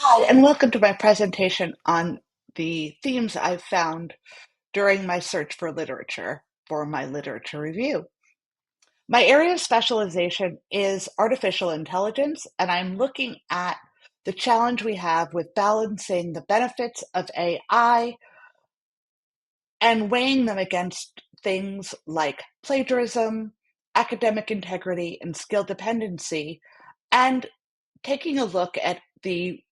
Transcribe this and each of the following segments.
Hi, and welcome to my presentation on the themes I've found during my search for literature for my literature review. My area of specialization is artificial intelligence, and I'm looking at the challenge we have with balancing the benefits of AI and weighing them against things like plagiarism, academic integrity, and skill dependency, and taking a look at the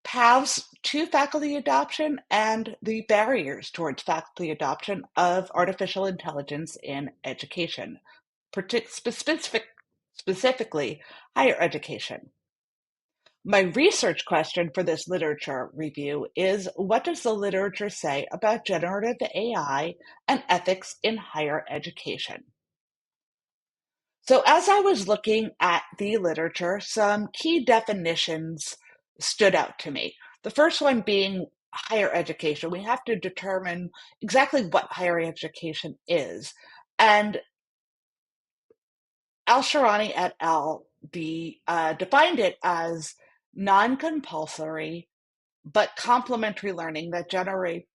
paths to faculty adoption and the barriers towards faculty adoption of artificial intelligence in education, specifically higher education. My research question for this literature review is, what does the literature say about generative AI and ethics in higher education? So, as I was looking at the literature, some key definitions stood out to me. The first one being higher education. We have to determine exactly what higher education is. And Al-Sharani et al. Defined it as non-compulsory but complementary learning that generate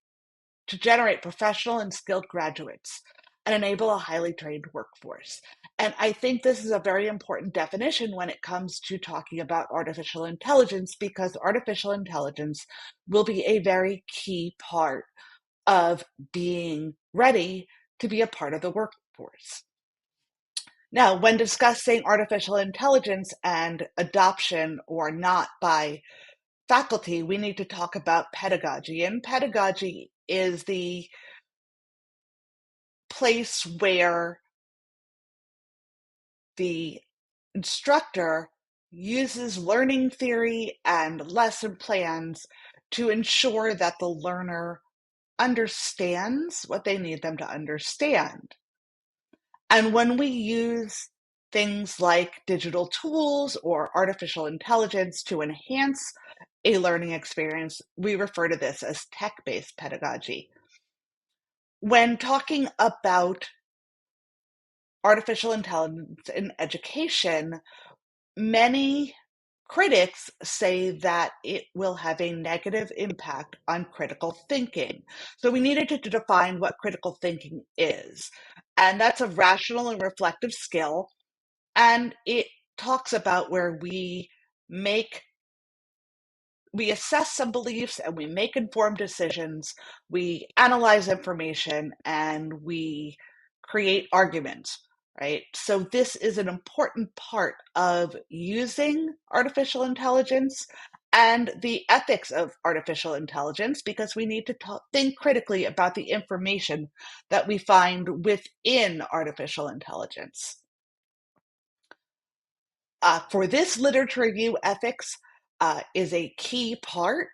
professional and skilled graduates and enable a highly trained workforce. And I think this is a very important definition when it comes to talking about artificial intelligence, because artificial intelligence will be a very key part of being ready to be a part of the workforce. Now, when discussing artificial intelligence and adoption or not by faculty, we need to talk about pedagogy. And pedagogy is the place where the instructor uses learning theory and lesson plans to ensure that the learner understands what they need them to understand. And when we use things like digital tools or artificial intelligence to enhance a learning experience, we refer to this as tech-based pedagogy. When talking about artificial intelligence in education, many critics say that it will have a negative impact on critical thinking. So we needed to define what critical thinking is. And that's a rational and reflective skill. And it talks about where we assess some beliefs and we make informed decisions, we analyze information, and we create arguments, right? So, this is an important part of using artificial intelligence and the ethics of artificial intelligence, because we need to think critically about the information that we find within artificial intelligence. For this literature review, ethics is a key part.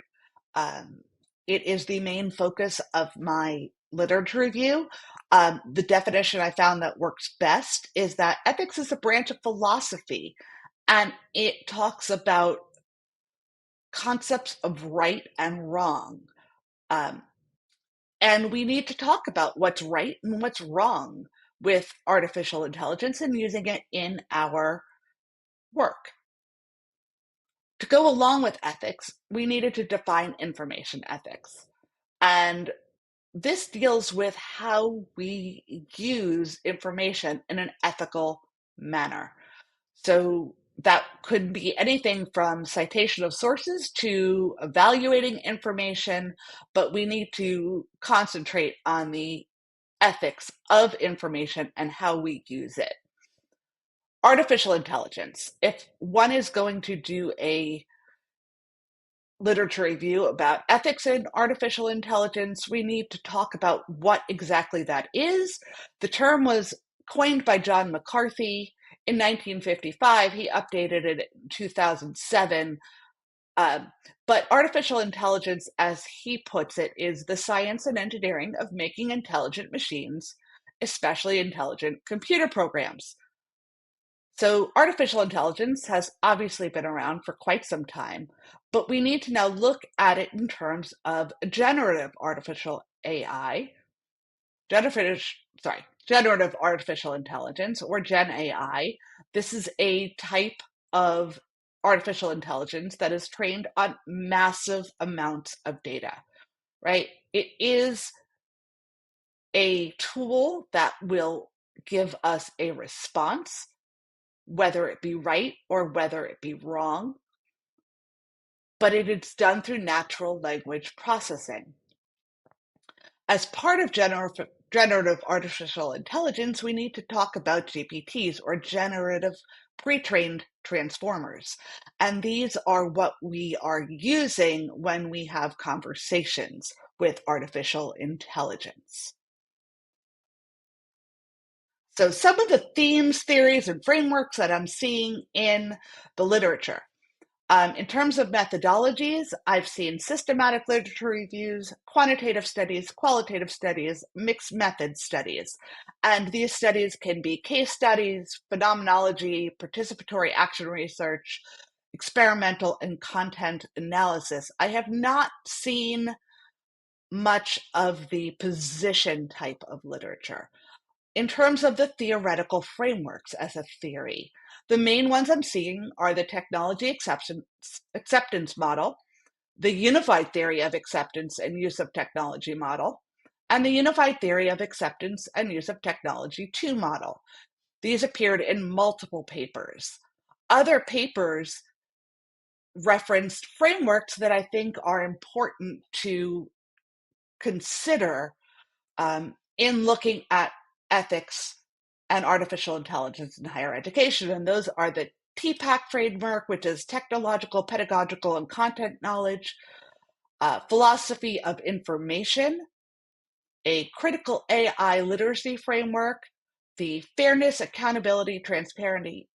Um, it is the main focus of my literature review. The definition I found that works best is that ethics is a branch of philosophy, and it talks about concepts of right and wrong. Um, and we need to talk about what's right and what's wrong with artificial intelligence and using it in our work. To go along with ethics, we needed to define information ethics. And this deals with how we use information in an ethical manner. So that could be anything from citation of sources to evaluating information, but we need to concentrate on the ethics of information and how we use it. Artificial intelligence. If one is going to do a literature review about ethics in artificial intelligence, we need to talk about what exactly that is. The term was coined by John McCarthy in 1955. He updated it in 2007. But artificial intelligence, as he puts it, is the science and engineering of making intelligent machines, especially intelligent computer programs. So, artificial intelligence has obviously been around for quite some time, but we need to now look at it in terms of generative artificial AI, generative, generative artificial intelligence, or Gen AI. This is a type of artificial intelligence that is trained on massive amounts of data, right? It is a tool that will give us a response, whether it be right or whether it be wrong, but it is done through natural language processing. As part of generative artificial intelligence, we need to talk about GPTs, or generative pre-trained transformers. And these are what we are using when we have conversations with artificial intelligence. So some of the themes, theories, and frameworks that I'm seeing in the literature. In terms of methodologies, I've seen systematic literature reviews, quantitative studies, qualitative studies, mixed method studies. And these studies can be case studies, phenomenology, participatory action research, experimental, and content analysis. I have not seen much of the position type of literature. In terms of the theoretical frameworks as a theory, the main ones I'm seeing are the technology acceptance model, the unified theory of acceptance and use of technology model, and the unified theory of acceptance and use of technology 2 model. These appeared in multiple papers. Other papers referenced frameworks that I think are important to consider in looking at ethics and artificial intelligence in higher education. And those are the TPACK framework, which is technological, pedagogical, and content knowledge, philosophy of information, a critical AI literacy framework, the fairness, accountability, transparency,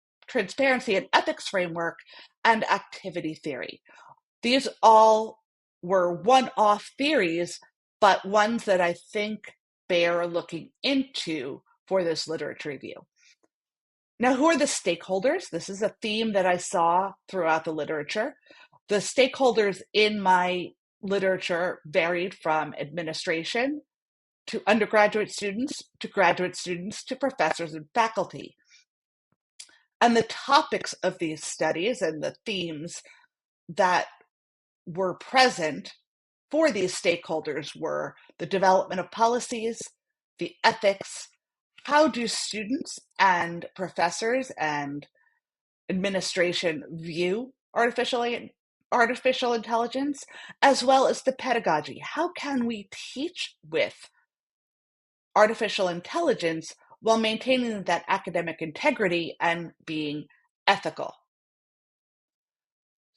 and ethics framework, and activity theory. These all were one-off theories, but ones that I think bear looking into for this literature review. Now, who are the stakeholders? This is a theme that I saw throughout the literature. The stakeholders in my literature varied from administration to undergraduate students to graduate students to professors and faculty. And the topics of these studies and the themes that were present for these stakeholders were the development of policies, the ethics, how do students and professors and administration view artificial intelligence, as well as the pedagogy. How can we teach with artificial intelligence while maintaining that academic integrity and being ethical?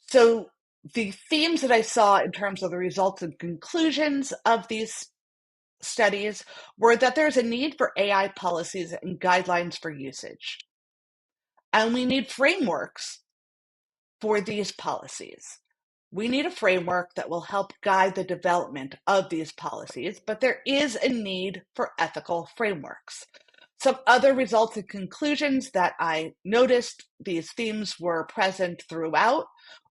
So the themes that I saw in terms of the results and conclusions of these studies were that there's a need for AI policies and guidelines for usage. And we need frameworks for these policies. We need a framework that will help guide the development of these policies, but there is a need for ethical frameworks. Some other results and conclusions that I noticed these themes were present throughout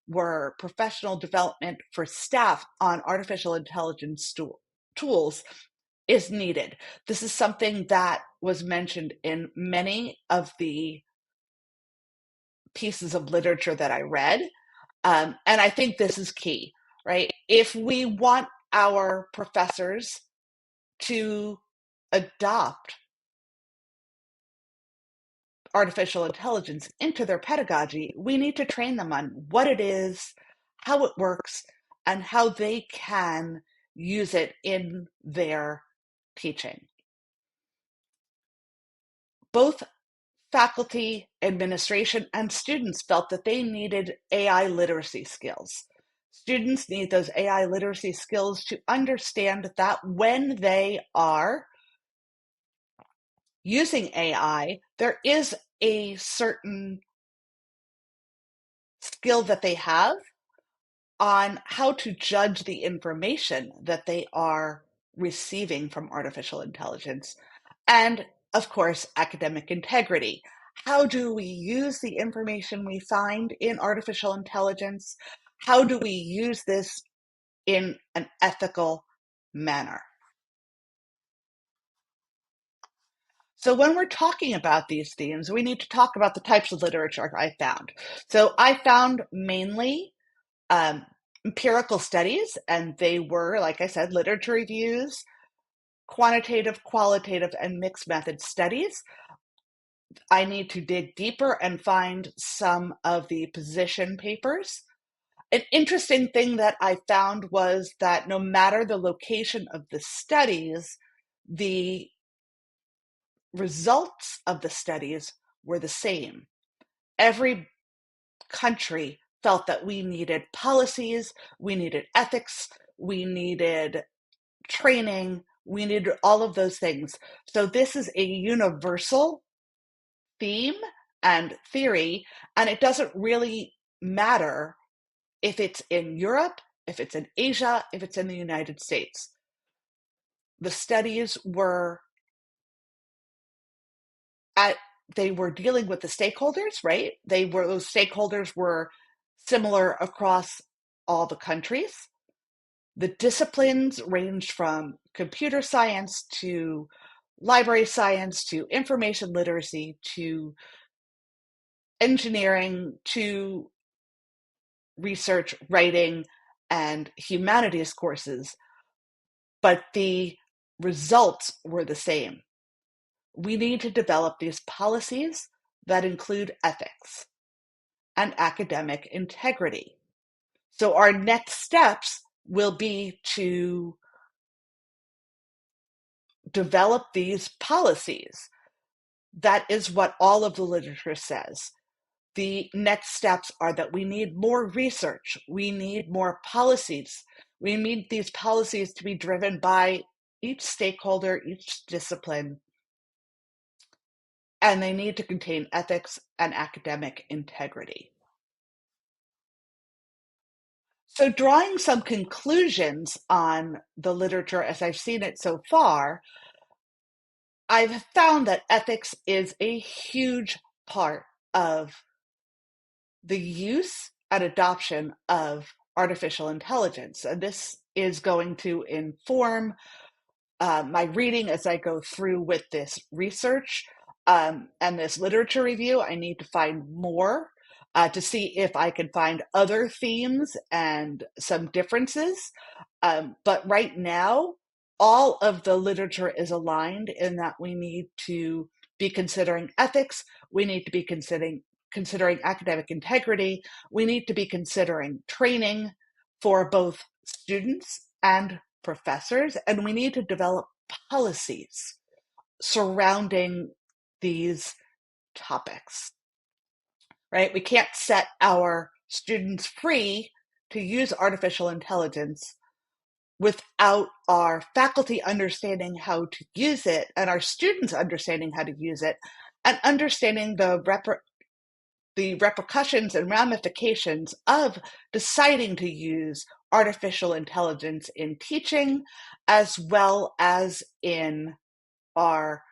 were professional development for staff on artificial intelligence tools is needed. This is something that was mentioned in many of the pieces of literature that I read. And I think this is key, right? If we want our professors to adopt artificial intelligence into their pedagogy, we need to train them on what it is, how it works, and how they can use it in their teaching. Both faculty, administration, and students felt that they needed AI literacy skills. Students need those AI literacy skills to understand that when they are using AI, there is a certain skill that they have on how to judge the information that they are receiving from artificial intelligence. And of course, academic integrity. How do we use the information we find in artificial intelligence? How do we use this in an ethical manner? So when we're talking about these themes, we need to talk about the types of literature I found. So I found mainly um, empirical studies, and they were, like I said, literature reviews, quantitative, qualitative, and mixed method studies. I need to dig deeper and find some of the position papers. An interesting thing that I found was that no matter the location of the studies, the results of the studies were the same. Every country felt that we needed policies, we needed ethics, we needed training, we needed all of those things. So this is a universal theme and theory, and it doesn't really matter if it's in Europe, if it's in Asia, if it's in the United States. The studies were at they were dealing with the stakeholders, right? Those stakeholders were similar across all the countries. The disciplines ranged from computer science to library science to information literacy to engineering to research, writing, and humanities courses, but the results were the same. We need to develop these policies that include ethics and academic integrity. So, our next steps will be to develop these policies. That is what all of the literature says. The next steps are that we need more research, we need more policies, we need these policies to be driven by each stakeholder, each discipline, and they need to contain ethics and academic integrity. So, drawing some conclusions on the literature as I've seen it so far, I've found that ethics is a huge part of the use and adoption of artificial intelligence. And this is going to inform my reading as I go through with this research and this literature review. I need to find more to see if I can find other themes and some differences. But right now, all of the literature is aligned in that we need to be considering ethics, we need to be considering academic integrity, we need to be considering training for both students and professors, and we need to develop policies surrounding these topics, right? We can't set our students free to use artificial intelligence without our faculty understanding how to use it and our students understanding how to use it and understanding the repercussions and ramifications of deciding to use artificial intelligence in teaching as well as in our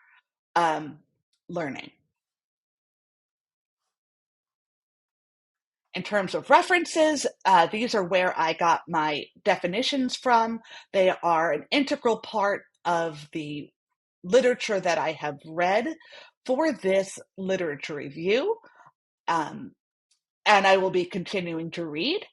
learning. In terms of references, these are where I got my definitions from. They are an integral part of the literature that I have read for this literature review. Um, and I will be continuing to read.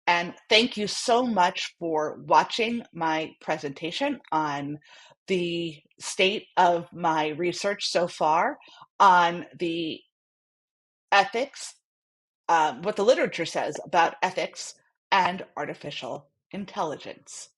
And thank you so much for watching my presentation on the state of my research so far on the ethics, what the literature says about ethics and artificial intelligence.